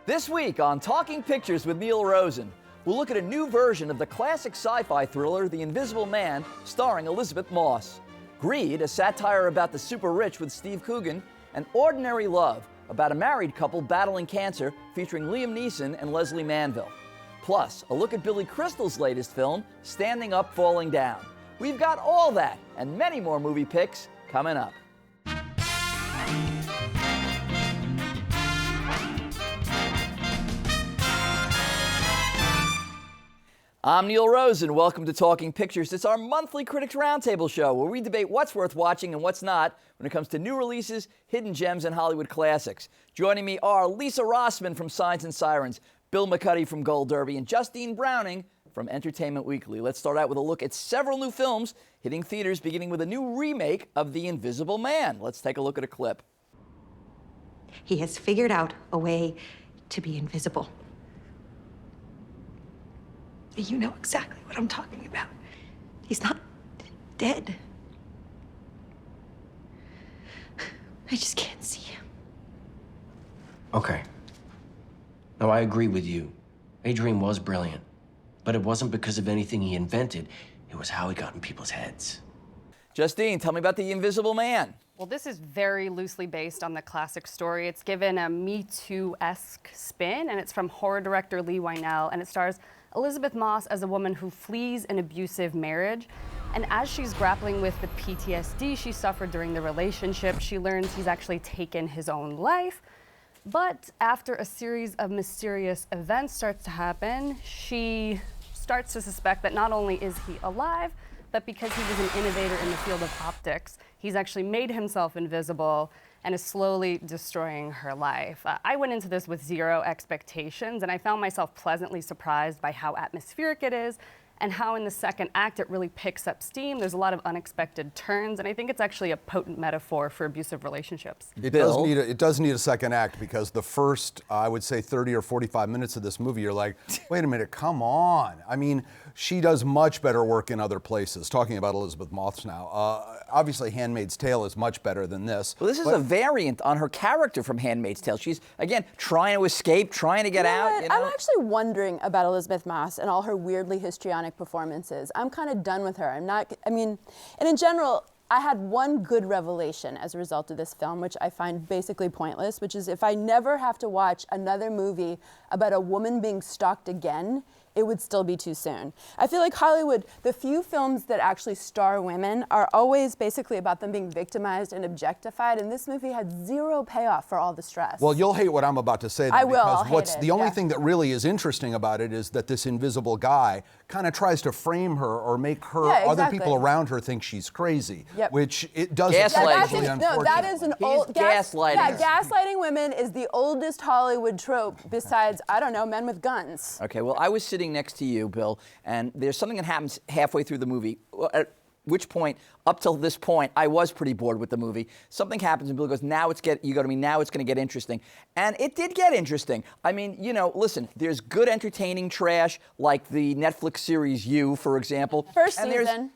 This week on Talking Pictures with Neil Rosen, we'll look at a new version of the classic sci-fi thriller The Invisible Man, starring Elizabeth Moss. Greed, a satire about the super rich with Steve Coogan, and Ordinary Love, about a married couple battling cancer, featuring Liam Neeson and Leslie Manville. Plus, a look at Billy Crystal's latest film, Standing Up, Falling Down. We've got all that and many more movie picks coming up. I'm Neil Rosen. Welcome to Talking Pictures. It's our monthly Critics Roundtable show where we debate what's worth watching and what's not when it comes to new releases, hidden gems, and Hollywood classics. Joining me are Lisa Rosman from Signs and Sirens, Bill McCuddy from Gold Derby, and Justine Browning from Entertainment Weekly. Let's start out with a look at several new films hitting theaters, beginning with a new remake of The Invisible Man. Let's take a look at a clip. He has figured out a way to be invisible. You know exactly what I'm talking about. He's not dead. I just can't see him. Okay. No, I agree with you. Adrian was brilliant. But it wasn't because of anything he invented. It was how he got in people's heads. Justine, tell me about The Invisible Man. Well, this is very loosely based on the classic story. It's given a Me Too-esque spin, and it's from horror director Leigh Whannell, and it stars Elizabeth Moss as a woman who flees an abusive marriage. And as she's grappling with the PTSD she suffered during the relationship, she learns he's actually taken his own life. But after a series of mysterious events starts to happen, she starts to suspect that not only is he alive, but because he was an innovator in the field of optics, he's actually made himself invisible and is slowly destroying her life. I went into this with zero expectations, and I found myself pleasantly surprised by how atmospheric it is and how in the second act it really picks up steam. There's a lot of unexpected turns, and I think it's actually a potent metaphor for abusive relationships. It does need a second act, because the first, I would say 30 or 45 minutes of this movie, you're like, wait a minute, come on. I mean, she does much better work in other places. Talking about Elizabeth Moss now. Obviously, Handmaid's Tale is much better than this. Well, this is a variant on her character from Handmaid's Tale. She's, again, trying to escape, trying to get out. You know? I'm actually wondering about Elizabeth Moss and all her weirdly histrionic performances. I'm kind of done with her. And in general, I had one good revelation as a result of this film, which I find basically pointless, which is if I never have to watch another movie about a woman being stalked again, it would still be too soon. I feel like Hollywood, the few films that actually star women are always basically about them being victimized and objectified, and this movie had zero payoff for all the stress. Well, you'll hate what I'm about to say. I will, because I'll hate it, the only thing that really is interesting about it is that this invisible guy kind of tries to frame her or make her, other people around her think she's crazy, which it doesn't. Gaslighting. No, that is an old... gaslighting. Yeah, gaslighting women is the oldest Hollywood trope besides, I don't know, men with guns. Okay, well, I was sitting next to you, Bill, and there's something that happens halfway through the movie, at which point, up till this point, I was pretty bored with the movie. Something happens and Bill goes, now it's going to get interesting. And it did get interesting. I mean, you know, listen, there's good entertaining trash, like the Netflix series You, for example. First season,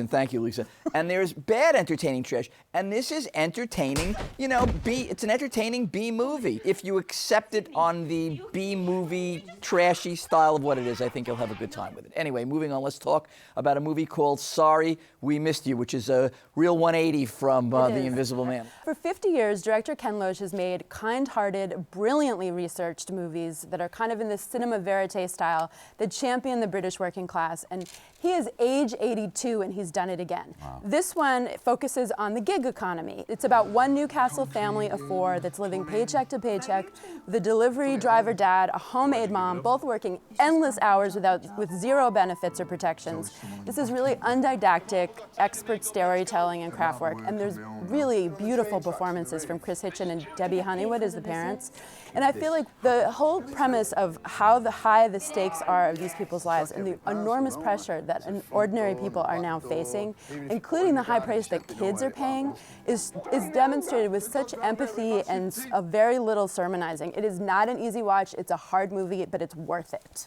thank you, Lisa. And there's bad entertaining trash. And this is entertaining, you know, it's an entertaining B movie. If you accept it on the B movie trashy style of what it is, I think you'll have a good time with it. Anyway, moving on, let's talk about a movie called Sorry, We Missed You, which is a real 180 from The Invisible Man. For 50 years, director Ken Loach has made kind-hearted, brilliantly researched movies that are kind of in the cinema verite style that champion the British working class. And he is age 82 and he's done it again. Wow. This one focuses on the gig economy. It's about one Newcastle family of four that's living paycheck to paycheck with a delivery driver dad, a homemade mom, both working endless hours with zero benefits or protections. This is really undidactic, expert storytelling and craft work, and there's really beautiful performances from Chris Hitchen and Debbie Honeywood as the parents. And I feel like the whole premise of how high the stakes are of these people's lives and the enormous pressure that ordinary people are now facing, including the high price that kids are paying, is demonstrated with such empathy and a very little sermonizing. It is not an easy watch. It's a hard movie, but it's worth it.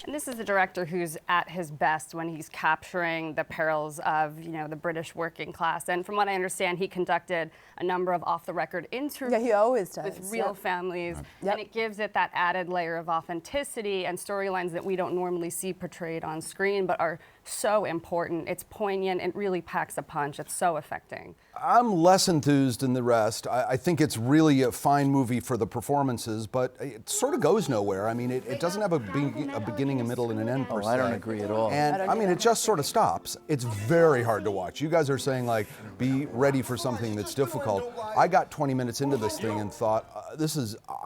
And this is a director who's at his best when he's capturing the perils of, the British working class. And from what I understand, he conducted a number of off-the-record interviews Yeah, he always does. with real families. Yep. And it gives it that added layer of authenticity and storylines that we don't normally see portrayed on screen, but are so important. It's poignant. It really packs a punch. It's so affecting. I'm less enthused than the rest. I think it's really a fine movie for the performances, but it sort of goes nowhere. I mean, it doesn't have a beginning, a middle, and an end per se. I don't agree at all. And I mean, it just sort of stops. It's very hard to watch. You guys are saying, like, be ready for something that's difficult. I got 20 minutes into this thing and thought,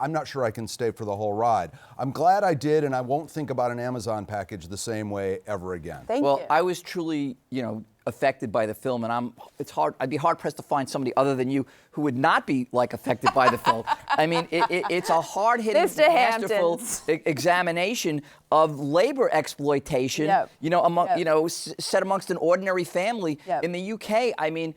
I'm not sure I can stay for the whole ride. I'm glad I did, and I won't think about an Amazon package the same way ever again. Thank you. Well, I was truly, affected by the film, and I'd be hard pressed to find somebody other than you who would not be affected by the film. I mean, it's a hard-hitting, Mr. masterful examination of labor exploitation. Yep. Set amongst an ordinary family Yep. in the UK. I mean,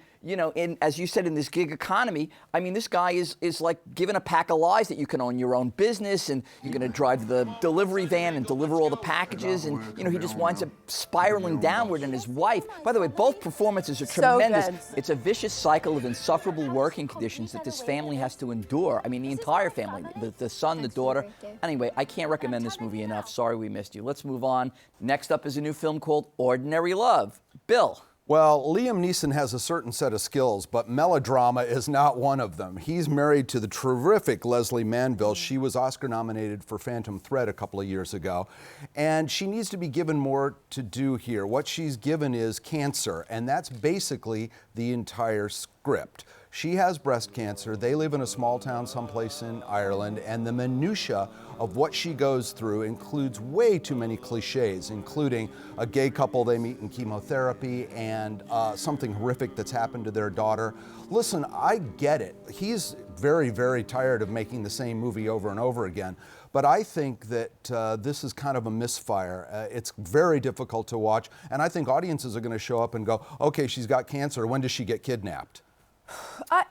as you said, in this gig economy, I mean, this guy is like given a pack of lies that you can own your own business and you're going to drive the delivery van and deliver all the packages, and he just winds up spiraling downward. And his wife, by the way, both performances are tremendous. good. It's a vicious cycle of insufferable working conditions that this family has to endure. I mean, the entire family, the son, the daughter. Anyway, I can't recommend this movie enough. Sorry we missed you. Let's move on. Next up is a new film called Ordinary Love. Bill. Well, Liam Neeson has a certain set of skills, but melodrama is not one of them. He's married to the terrific Leslie Manville. She was Oscar nominated for Phantom Thread a couple of years ago, and she needs to be given more to do here. What she's given is cancer, and that's basically the entire script. She has breast cancer. They live in a small town someplace in Ireland, and the minutia of what she goes through includes way too many cliches, including a gay couple they meet in chemotherapy and something horrific that's happened to their daughter. Listen, I get it. He's very, very tired of making the same movie over and over again. But I think that this is kind of a misfire. It's very difficult to watch, and I think audiences are going to show up and go, okay, she's got cancer. When does she get kidnapped?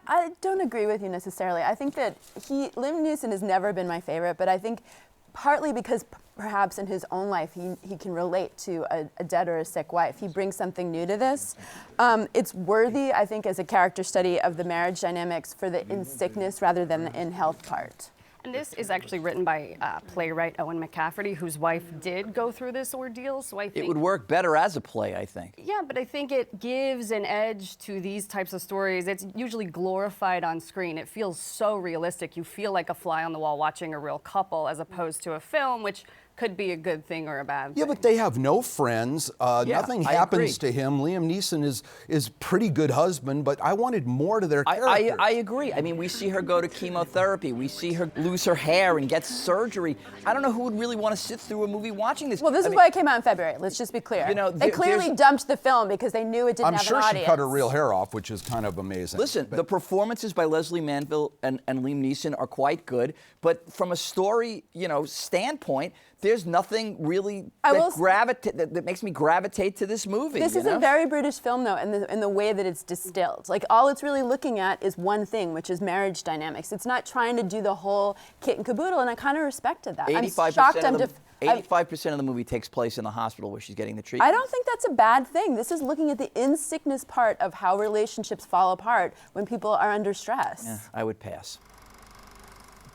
I don't agree with you necessarily. I think that Liam Neeson has never been my favorite, but I think partly because perhaps in his own life he can relate to a dead or a sick wife. He brings something new to this. It's worthy, I think, as a character study of the marriage dynamics for the in sickness rather than the in health part. And this is actually written by playwright Owen McCafferty, whose wife did go through this ordeal. So I think It would work better as a play, I think. Yeah, but I think it gives an edge to these types of stories. It's usually glorified on screen. It feels so realistic. You feel like a fly on the wall watching a real couple, as opposed to a film, which could be a good thing or a bad thing. Yeah, but they have no friends. Nothing I happens agree. to him. Liam Neeson is pretty good husband, but I wanted more to their characters. I agree. I mean, we see her go to chemotherapy. We see her lose her hair and get surgery. I don't know who would really want to sit through a movie watching this. Well, this is why it came out in February. Let's just be clear. They clearly dumped the film because they knew it didn't have an audience. I'm sure she cut her real hair off, which is kind of amazing. Listen, the performances by Leslie Manville and Liam Neeson are quite good, but from a story, standpoint, there's nothing really that makes me gravitate to this movie. This is a very British film, though, in the way that it's distilled. Like, all it's really looking at is one thing, which is marriage dynamics. It's not trying to do the whole kit and caboodle, and I kind of respected that. 85% of the movie takes place in the hospital where she's getting the treatment. I don't think that's a bad thing. This is looking at the in-sickness part of how relationships fall apart when people are under stress. Yeah, I would pass.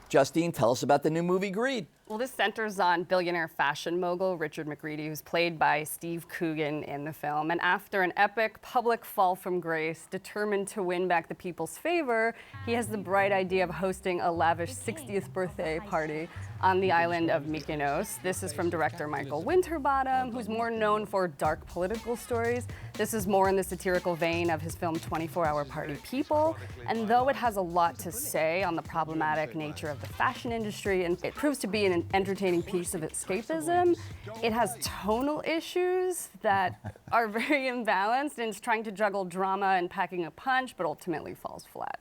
Justine, tell us about the new movie Greed. Well, this centers on billionaire fashion mogul Richard McCready, who's played by Steve Coogan in the film. And after an epic public fall from grace, determined to win back the people's favor, he has the bright idea of hosting a lavish 60th birthday party on the island of Mykonos. This is from director Michael Winterbottom, who's more known for dark political stories. This is more in the satirical vein of his film 24-Hour Party People. And though it has a lot to say on the problematic nature of the fashion industry, and it proves to be an entertaining piece of escapism, it has tonal issues that are very imbalanced, and it's trying to juggle drama and packing a punch, but ultimately falls flat.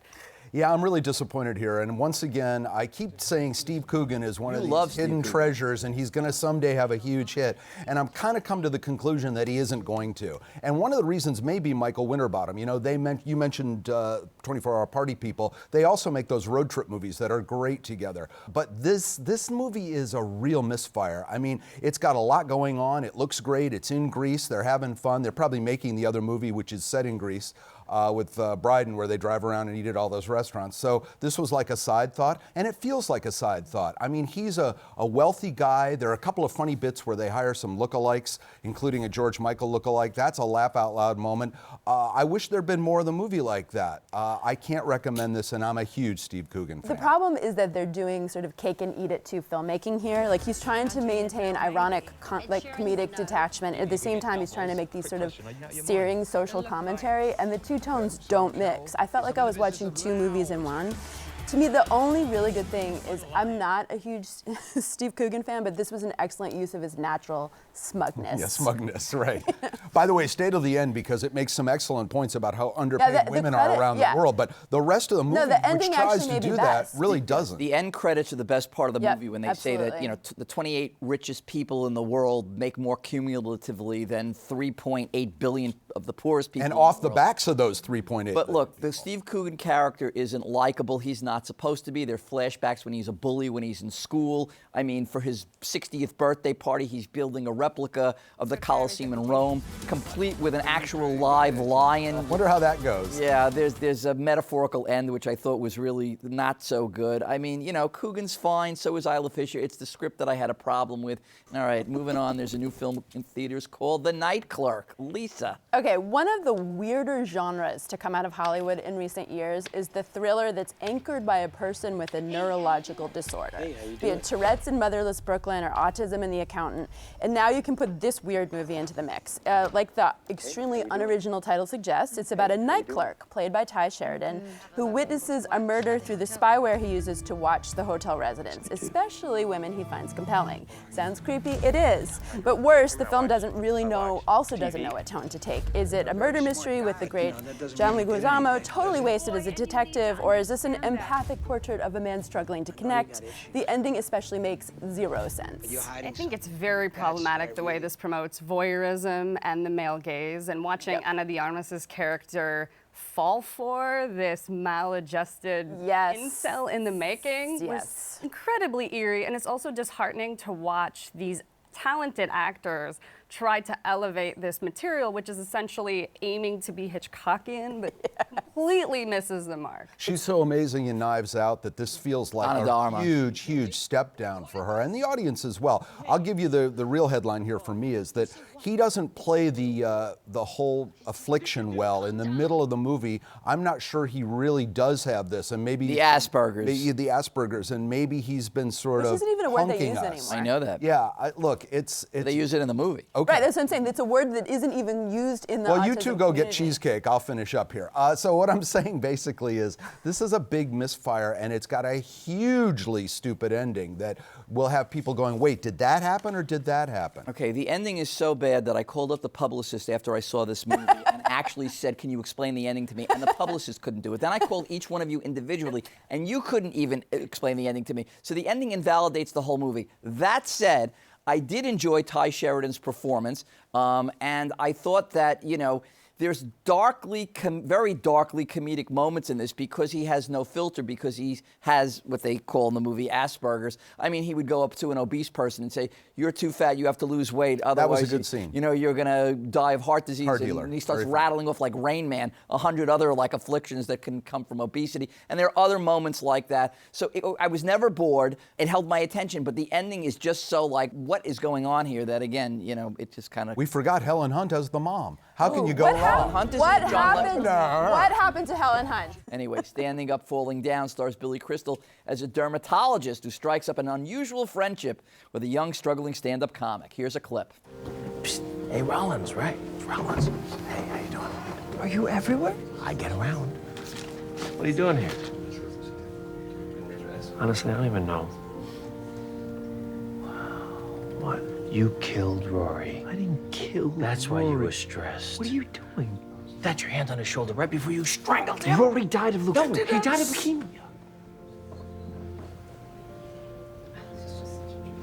Yeah, I'm really disappointed here. And once again, I keep saying Steve Coogan is one of these hidden treasures, and he's going to someday have a huge hit. And I'm kind of come to the conclusion that he isn't going to. And one of the reasons may be Michael Winterbottom. You know, you mentioned 24-Hour Party People. They also make those road trip movies that are great together. But this movie is a real misfire. I mean, it's got a lot going on. It looks great. It's in Greece. They're having fun. They're probably making the other movie, which is set in Greece. With Bryden, where they drive around and eat at all those restaurants. So this was like a side thought, and it feels like a side thought. I mean, he's a wealthy guy. There are a couple of funny bits where they hire some lookalikes, including a George Michael lookalike. That's a laugh out loud moment. I wish there'd been more of the movie like that. I can't recommend this, and I'm a huge Steve Coogan fan. The problem is that they're doing sort of cake and eat it too filmmaking here. Like, he's trying to maintain ironic, comedic detachment. At the same time, he's trying to make these sort of searing social commentary, and the two tones don't mix. I felt like I was watching two movies in one. To me, the only really good thing is I'm not a huge Steve Coogan fan, but this was an excellent use of his natural smugness. Yeah, smugness, right. By the way, stay till the end because it makes some excellent points about how underpaid women are around the world. But the rest of the movie, which tries to do that, really doesn't. The end credits are the best part of the movie when they say that, you know, the 28 richest people in the world make more cumulatively than 3.8 billion of the poorest people. And off the backs of those 3.8. But look, the Steve Coogan character isn't likable. He's not supposed to be. There are flashbacks when he's a bully, when he's in school. I mean, for his 60th birthday party, he's building a replica of the Colosseum in Rome, complete with an actual live lion. I wonder how that goes. Yeah, there's a metaphorical end, which I thought was really not so good. I mean, you know, Coogan's fine, so is Isla Fisher. It's the script that I had a problem with. All right, moving on. There's a new film in theaters called The Night Clerk. Lisa. Okay, one of the weirder genres to come out of Hollywood in recent years is the thriller that's anchored by a person with a neurological disorder. Be it Tourette's in Motherless Brooklyn or autism in The Accountant. And now you can put this weird movie into the mix. Like the extremely unoriginal title suggests, it's about a night clerk, played by Ty Sheridan, who witnesses a murder through the spyware he uses to watch the hotel residents, especially women he finds compelling. Sounds creepy? It is. But worse, the film doesn't know what tone to take. Is it a murder mystery with the great John Leguizamo, totally wasted as a detective, or is this an empathic portrait of a man struggling to connect? The ending especially makes zero sense. I think it's very problematic the way this promotes voyeurism and the male gaze, and watching Ana de Armas's character fall for this maladjusted incel in the making was incredibly eerie, and it's also disheartening to watch these talented actors try to elevate this material, which is essentially aiming to be Hitchcockian, but completely misses the mark. She's so amazing in Knives Out that this feels like a huge, huge step down for her, and the audience as well. I'll give you the real headline here for me is that he doesn't play the whole affliction well. In the middle of the movie, I'm not sure he really does have this, and maybe the Asperger's. The Asperger's, and maybe he's been sort of isn't even a word they use us. anymore. I know that. Yeah, look, it's they use it in the movie. Okay. Right, that's what I'm saying. It's a word that isn't even used in the Well, you two go community. get cheesecake. I'll finish up here. So what I'm saying basically is this is a big misfire, and it's got a hugely stupid ending that will have people going, wait, did that happen or did that happen? Okay, the ending is so bad that I called up the publicist after I saw this movie and actually said, can you explain the ending to me? And the publicist couldn't do it. Then I called each one of you individually, and you couldn't even explain the ending to me. So the ending invalidates the whole movie. That said, I did enjoy Ty Sheridan's performance, and I thought that, you know, there's very darkly comedic moments in this because he has no filter, because he has what they call in the movie Asperger's. I mean, he would go up to an obese person and say, you're too fat, you have to lose weight, otherwise that was a good scene. You know, you're gonna die of heart disease. And he starts rattling off like Rain Man, 100 other like afflictions that can come from obesity. And there are other moments like that. So I was never bored. It held my attention, but the ending is just so like, what is going on here? That again, you know, it just kind of. We forgot Helen Hunt as the mom. How can you go wrong? What happened to Helen Hunt? Anyway, Standing Up, Falling Down stars Billy Crystal as a dermatologist who strikes up an unusual friendship with a young, struggling stand-up comic. Here's a clip. Psst. Hey, Rollins, right? Rollins. Hey, how you doing? Are you everywhere? I get around. What are you doing here? Honestly, I don't even know. What? You killed Rory. I didn't kill That's Rory. why you were stressed. What are you doing? That's your hand on his shoulder right before you strangled him. You already died of leukemia. He died of leukemia.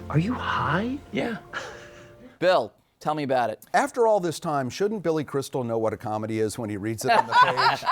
Are you high? Yeah. Bill, tell me about it. After all this time, shouldn't Billy Crystal know what a comedy is when he reads it on the page?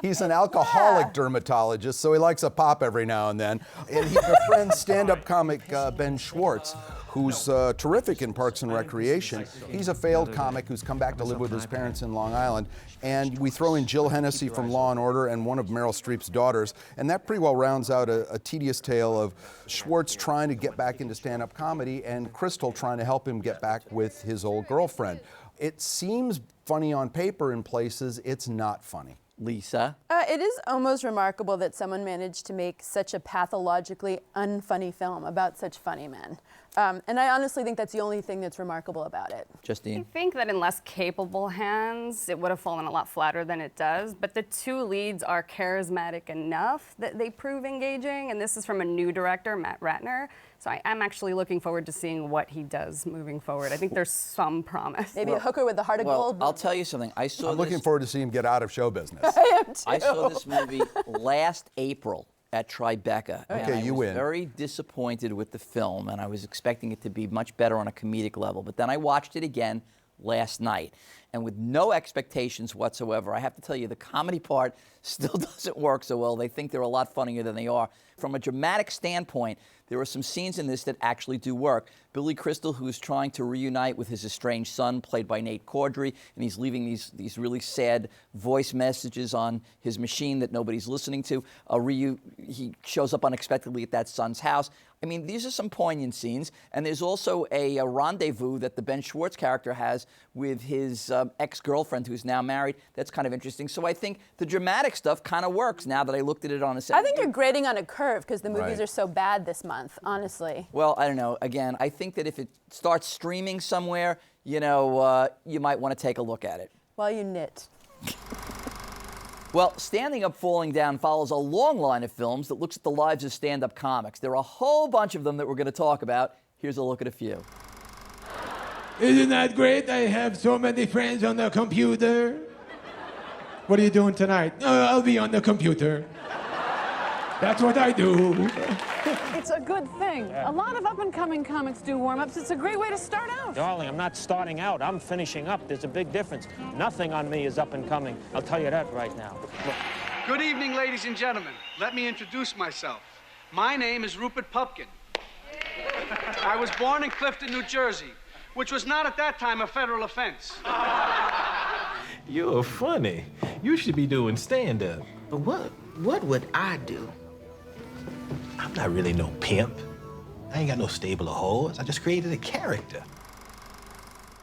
He's an alcoholic dermatologist, so he likes a pop every now and then. And he befriends stand-up comic Ben Schwartz, who's terrific in Parks and Recreation. He's a failed comic who's come back to live with his parents in Long Island. And we throw in Jill Hennessy from Law & Order and one of Meryl Streep's daughters. And that pretty well rounds out a tedious tale of Schwartz trying to get back into stand-up comedy and Crystal trying to help him get back with his old girlfriend. It seems funny on paper in places. It's not funny. Lisa? It is almost remarkable that someone managed to make such a pathologically unfunny film about such funny men. And I honestly think that's the only thing that's remarkable about it. Justine? I think that in less capable hands, it would have fallen a lot flatter than it does. But the two leads are charismatic enough that they prove engaging. And this is from a new director, Matt Ratner. So I am actually looking forward to seeing what he does moving forward. I think there's some promise. Maybe a hooker with a heart of gold. I'll tell you something. I'm looking forward to seeing him get out of show business. I am too. I saw this movie last April at Tribeca. Okay, and you win. I was very disappointed with the film, and I was expecting it to be much better on a comedic level. But then I watched it again last night, and with no expectations whatsoever. I have to tell you, the comedy part still doesn't work so well. They think they're a lot funnier than they are. From a dramatic standpoint, there are some scenes in this that actually do work. Billy Crystal, who is trying to reunite with his estranged son, played by Nate Caudry, and he's leaving these really sad voice messages on his machine that nobody's listening to. He shows up unexpectedly at that son's house. I mean, these are some poignant scenes, and there's also a rendezvous that the Ben Schwartz character has with his ex-girlfriend, who's now married. That's kind of interesting. So I think the dramatic stuff kind of works now that I looked at it on a set. I think you're grading on a curve because the movies are so bad this month, honestly. Well, I don't know. Again, I think that if it starts streaming somewhere, you know, you might want to take a look at it. While you knit. Well, Standing Up, Falling Down follows a long line of films that looks at the lives of stand-up comics. There are a whole bunch of them that we're going to talk about. Here's a look at a few. Isn't that great? I have so many friends on the computer. What are you doing tonight? I'll be on the computer. That's what I do. It's a good thing. A lot of up-and-coming comics do warm-ups. It's a great way to start out. Darling, I'm not starting out. I'm finishing up. There's a big difference. Nothing on me is up-and-coming. I'll tell you that right now. Look. Good evening, ladies and gentlemen. Let me introduce myself. My name is Rupert Pupkin. I was born in Clifton, New Jersey, which was not at that time a federal offense. You're funny. You should be doing stand-up. What would I do? I'm not really no pimp. I ain't got no stable of hoes. I just created a character.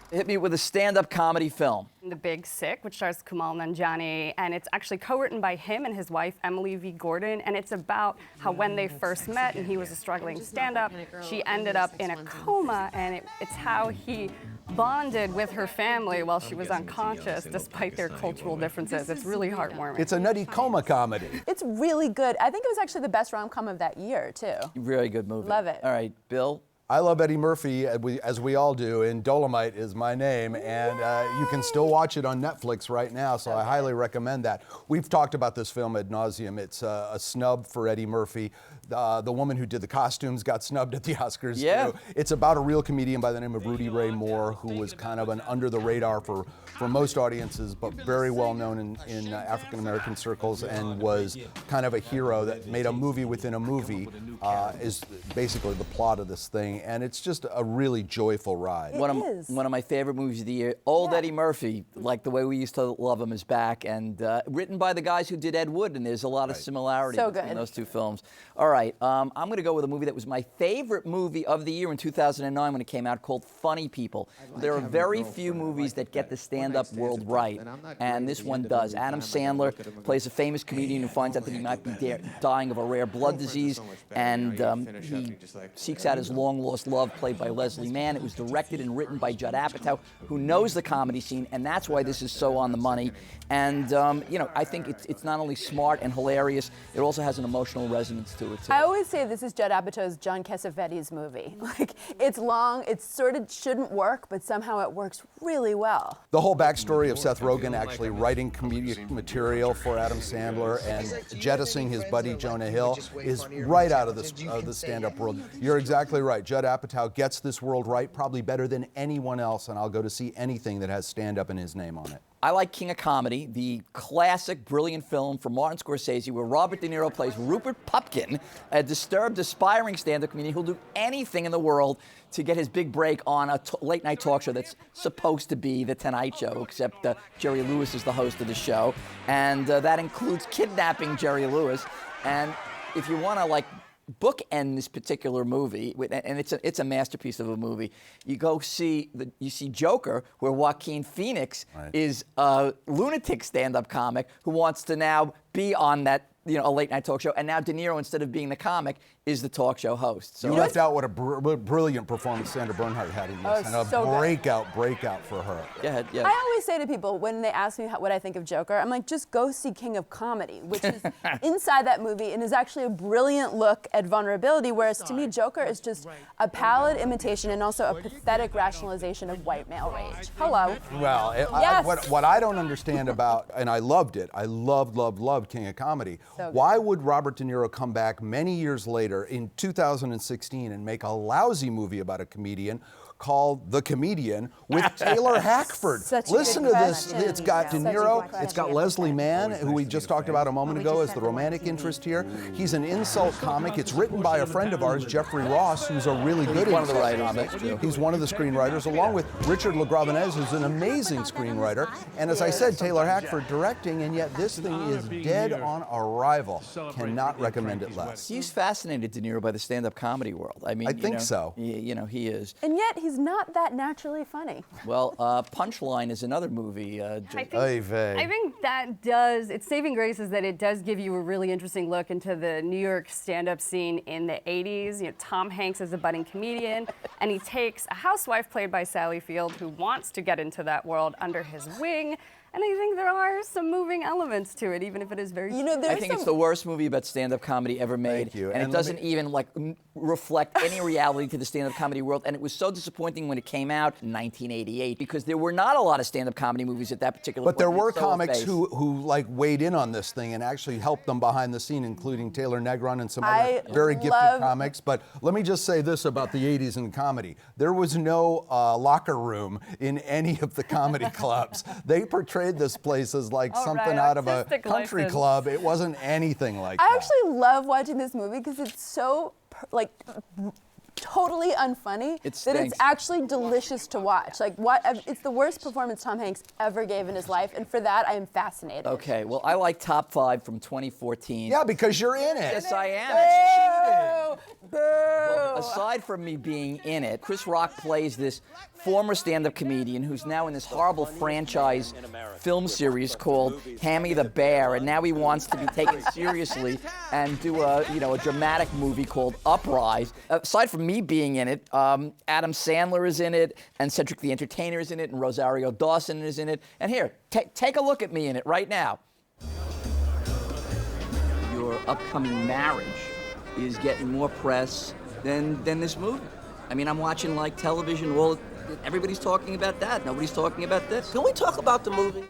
Hit me with a stand-up comedy film. The Big Sick, which stars Kumail Nanjiani, and it's actually co-written by him and his wife, Emily V. Gordon, and it's about how when they first met and he was a struggling stand-up, she ended up in a coma, and it's how he bonded with her family while she was unconscious, despite their cultural differences. It's really heartwarming. It's a nutty coma comedy. It's really good. I think it was actually the best rom-com of that year, too. Really good movie. Love it. All right, Bill? I love Eddie Murphy, as we all do, and Dolomite is my name, and you can still watch it on Netflix right now, so I highly recommend that. We've talked about this film ad nauseum. It's a snub for Eddie Murphy. The woman who did the costumes got snubbed at the Oscars, too. It's about a real comedian by the name of Rudy Ray Moore, who was kind of an under the radar for most audiences, but very well known in African-American circles, and was kind of a hero that made a movie within a movie, is basically the plot of this thing. And it's just a really joyful ride. One of my favorite movies of the year. Old Eddie Murphy, like the way we used to love him, is back, and written by the guys who did Ed Wood, and there's a lot of similarity between those two films. All right, I'm going to go with a movie that was my favorite movie of the year in 2009 when it came out, called Funny People. There are very few movies that get the stand-up world right, and this one does. Adam Sandler plays a famous comedian who finds out that he might be dying of a rare blood disease, and he seeks out his long Lost Love, played by Leslie Mann. It was directed and written by Judd Apatow, who knows the comedy scene, and that's why this is so on the money. And, you know, I think it's not only smart and hilarious, it also has an emotional resonance to it, too. I always say this is Judd Apatow's John Cassavetes movie. Like, it's long, it sort of shouldn't work, but somehow it works really well. The whole backstory of Seth Rogen actually writing comedic material for Adam Sandler and jettisoning his buddy Jonah Hill is right out of the stand-up world. You're exactly right. Judd Apatow gets this world right probably better than anyone else, and I'll go to see anything that has stand-up in his name on it. I like King of Comedy, the classic, brilliant film from Martin Scorsese, where Robert De Niro plays Rupert Pupkin, a disturbed, aspiring stand-up comedian who'll do anything in the world to get his big break on a late-night talk show that's supposed to be The Tonight Show, except Jerry Lewis is the host of the show, and that includes kidnapping Jerry Lewis. And if you want to, like, bookend this particular movie, and it's a masterpiece of a movie. You go see you see Joker, where Joaquin Phoenix is a lunatic stand-up comic who wants to now be on that, you know, a late night talk show, and now De Niro, instead of being the comic, is the talk show host. So you left out what a brilliant performance Sandra Bernhard had in this, and a so breakout for her. Go ahead, yeah. I always say to people when they ask me what I think of Joker, I'm like, just go see King of Comedy, which is inside that movie and is actually a brilliant look at vulnerability, whereas to me, Joker is just a pallid imitation and also a pathetic rationalization of white male rage. Hello. Well, Yes. what I don't understand about, and I loved it, I loved King of Comedy. So why would Robert De Niro come back many years later in 2016 and make a lousy movie about a comedian called The Comedian with Taylor Hackford? Listen to this. It's got De Niro, it's got Leslie Mann, who we just talked about a moment ago as the romantic interest here. He's an insult comic. It's written by a friend of ours, Jeffrey Ross, who's a really good one of the insult writers. comic. He's one of the screenwriters, along with Richard LaGravenese, who's an amazing screenwriter. And as I said, Taylor Hackford directing, and yet this thing is dead on arrival. Cannot recommend it less. He's fascinated, De Niro, by the stand-up comedy world. I mean, I think so. You know, he is. And yet he's not that naturally funny. Well, Punchline is another movie. I think that does, its saving grace is that it does give you a really interesting look into the New York stand-up scene in the 80s. You know, Tom Hanks is a budding comedian, and he takes a housewife played by Sally Field who wants to get into that world under his wing. And I think there are some moving elements to it, even if it is very. You know, I think it's the worst movie about stand-up comedy ever made, Thank you. and it doesn't even like reflect any reality to the stand-up comedy world. And it was so disappointing when it came out in 1988 because there were not a lot of stand-up comedy movies at that particular point. But there were comics who like weighed in on this thing and actually helped them behind the scene, including Taylor Negron and some other very gifted comics. But let me just say this about the 80s in comedy. There was no locker room in any of the comedy clubs. They portrayed this place as like something out of a country club. It wasn't anything like that. I actually love watching this movie because it's so like totally unfunny that it's actually delicious to watch. Like, it's the worst performance Tom Hanks ever gave in his life, and for that I am fascinated. Okay, well, I like Top 5 from 2014. Yeah, because you're in it. Yes, I am. Boo! Boo! Well, aside from me being in it, Chris Rock plays this former stand-up comedian who's now in this horrible franchise film series called Hammy the Bear, and now he wants to be taken seriously and do a dramatic movie called Uprise. Aside from me being in it, Adam Sandler is in it, and Cedric the Entertainer is in it, and Rosario Dawson is in it. And here, take a look at me in it right now. Your upcoming marriage is getting more press than this movie. I mean, I'm watching like television. Well, everybody's talking about that. Nobody's talking about this. Can we talk about the movie?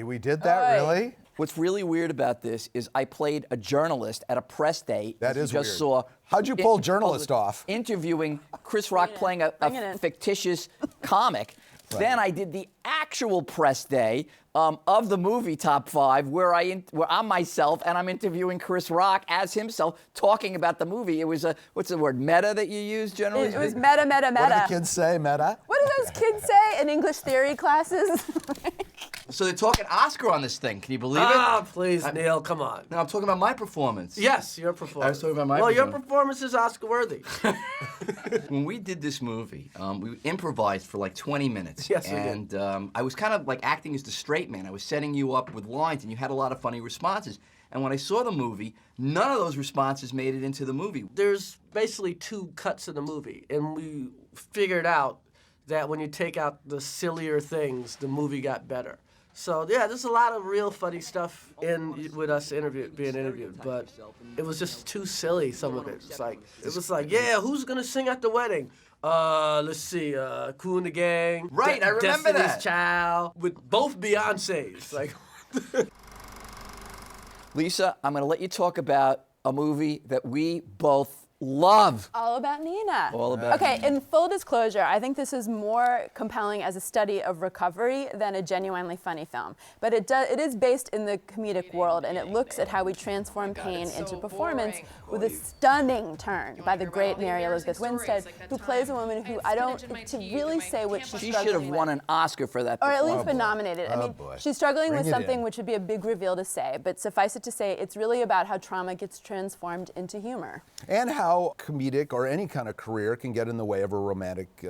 We did that, really? What's really weird about this is I played a journalist at a press day. That is weird. Just saw. How'd you pull journalist off? Interviewing Chris Rock playing a fictitious comic. Right. Then I did the actual press day of the movie Top 5, where I'm myself and I'm interviewing Chris Rock as himself, talking about the movie. It was what's the word, meta that you use generally? It was meta. What do the kids say, meta? What do those kids say in English theory classes? So they're talking Oscar on this thing. Can you believe it? Ah, please, Neil, come on. No, I'm talking about my performance. Yes, your performance. I was talking about my performance. performance. Your performance is Oscar-worthy. When we did this movie, we improvised for like 20 minutes. Yes, we did. And I was kind of like acting as the straight man. I was setting you up with lines, and you had a lot of funny responses. And when I saw the movie, none of those responses made it into the movie. There's basically 2 cuts in the movie, and we figured out that when you take out the sillier things, the movie got better. So yeah, there's a lot of real funny stuff with us being interviewed, but it was just too silly, some of it. It was like, yeah, who's gonna sing at the wedding? Let's see, Kool and the Gang. Right, I remember Destiny's that. Child, with both Beyoncés. Lisa, I'm gonna let you talk about a movie that we both love. All About Nina. All About Okay, Nina. in full disclosure, I think this is more compelling as a study of recovery than a genuinely funny film. But it is based in the comedic world, and it looks at how we transform pain into performance with a stunning turn by the great Mary Elizabeth Winstead, who plays a woman who to really say what she's She struggling should have won with. an Oscar for that Or at performance. least been nominated. I mean, she's struggling with something which would be a big reveal to say, but suffice it to say, it's really about how trauma gets transformed into humor. And how comedic or any kind of career can get in the way of a romantic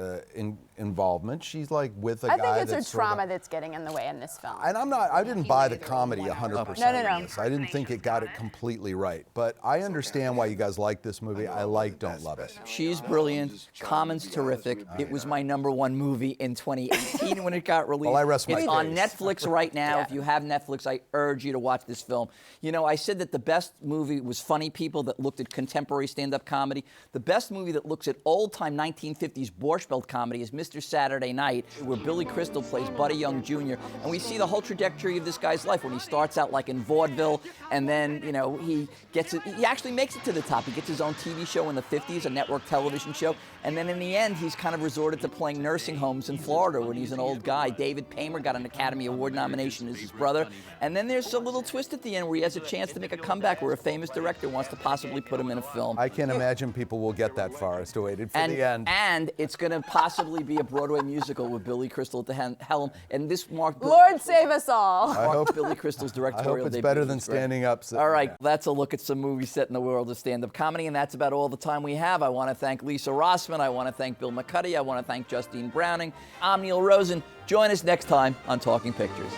involvement. She's like with a guy I think it's her that's sort of- trauma that's getting in the way in this film. And I didn't buy the comedy 100%. No. in this. I didn't think it got it completely right. But I understand why you guys like this movie. I don't love it. She's brilliant. Common's terrific. It was my #1 movie in 2018 when it got released. Well, I rest my It's on case. Netflix right now. If you have Netflix, I urge you to watch this film. You know, I said that the best movie was Funny People that looked at contemporary stand-up comedy. The best movie that looks at old-time 1950s Borscht Belt comedy is Mr. Saturday Night, where Billy Crystal plays Buddy Young Jr. And we see the whole trajectory of this guy's life when he starts out like in vaudeville, and then, you know, he actually makes it to the top. He gets his own TV show in the 50s, a network television show, and then in the end, he's kind of resorted to playing nursing homes in Florida when he's an old guy. David Paymer got an Academy Award nomination as his brother, and then there's a little twist at the end where he has a chance to make a comeback where a famous director wants to possibly put him in a film. I can't imagine people will get that far as to waited for the end. And it's going to possibly be a Broadway musical with Billy Crystal at the helm, and this marked Lord save us all. I hope Billy Crystal's I directorial hope it's debut. better than was great. standing up. All right, that's a look at some movies set in the world of stand-up comedy, and that's about all the time we have. I want to thank Lisa Rosman. I want to thank Bill McCuddy. I want to thank Justine Browning. I'm Neil Rosen. Join us next time on Talking Pictures.